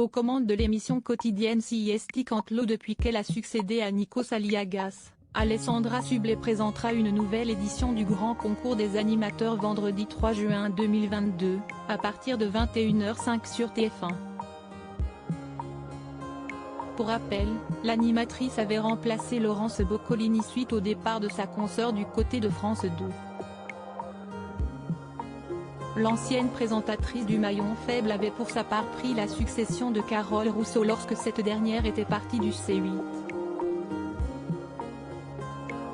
aux commandes de l'émission quotidienne CIST Cantelou depuis qu'elle a succédé à Nikos Aliagas. Alessandra Sublet présentera une nouvelle édition du Grand Concours des animateurs vendredi 3 juin 2022, à partir de 21h05 sur TF1. Pour rappel, l'animatrice avait remplacé Laurence Boccolini suite au départ de sa consoeur du côté de France 2. L'ancienne présentatrice du maillon faible avait pour sa part pris la succession de Carole Rousseau lorsque cette dernière était partie du C8.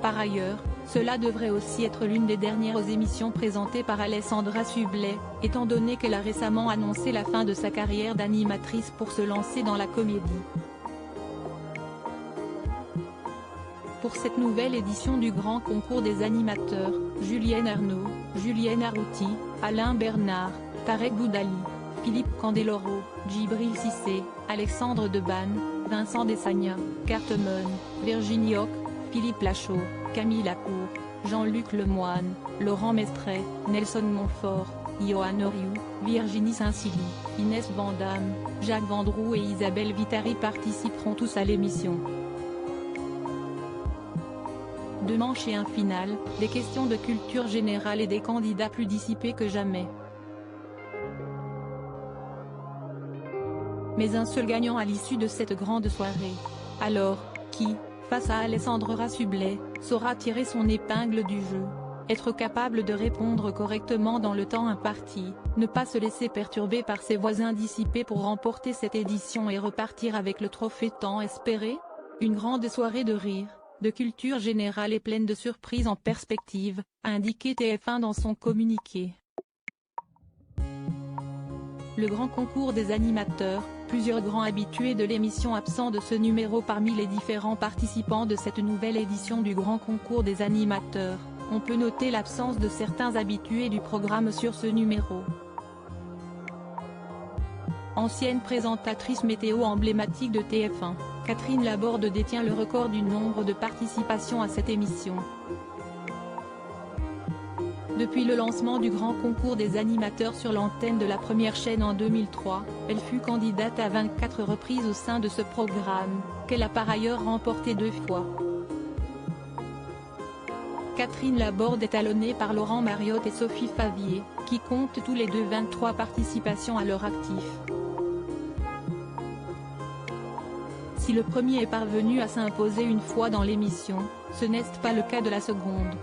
Par ailleurs, cela devrait aussi être l'une des dernières émissions présentées par Alessandra Sublet, étant donné qu'elle a récemment annoncé la fin de sa carrière d'animatrice pour se lancer dans la comédie. Pour cette nouvelle édition du Grand Concours des animateurs, Julienne Arnaud, Julienne Arrouti, Alain Bernard, Tarek Boudali, Philippe Candeloro, Djibril Cissé, Alexandre Debanne, Vincent Desagna, Cartemen, Virginie Hoc, Philippe Lachaud, Camille Lacour, Jean-Luc Lemoine, Laurent Mestret, Nelson Montfort, Johan Oriou, Virginie Saint-Silly, Inès Vandamme, Jacques Vendroux et Isabelle Vitari participeront tous à l'émission. Deux manches et un final, des questions de culture générale et des candidats plus dissipés que jamais. Mais un seul gagnant à l'issue de cette grande soirée. Alors, qui, face à Alessandra Sublet, saura tirer son épingle du jeu? Être capable de répondre correctement dans le temps imparti, ne pas se laisser perturber par ses voisins dissipés pour remporter cette édition et repartir avec le trophée tant espéré? Une grande soirée de rire, de culture générale et pleine de surprises en perspective, a indiqué TF1 dans son communiqué. Le Grand Concours des animateurs, plusieurs grands habitués de l'émission absents de ce numéro parmi les différents participants de cette nouvelle édition du Grand Concours des animateurs, on peut noter l'absence de certains habitués du programme sur ce numéro. Ancienne présentatrice météo emblématique de TF1, Catherine Laborde détient le record du nombre de participations à cette émission. Depuis le lancement du Grand Concours des animateurs sur l'antenne de la première chaîne en 2003, elle fut candidate à 24 reprises au sein de ce programme, qu'elle a par ailleurs remporté 2 fois. Catherine Laborde est talonnée par Laurent Mariotte et Sophie Favier, qui comptent tous les deux 23 participations à leur actif. Si le premier est parvenu à s'imposer une fois dans l'émission, ce n'est pas le cas de la seconde.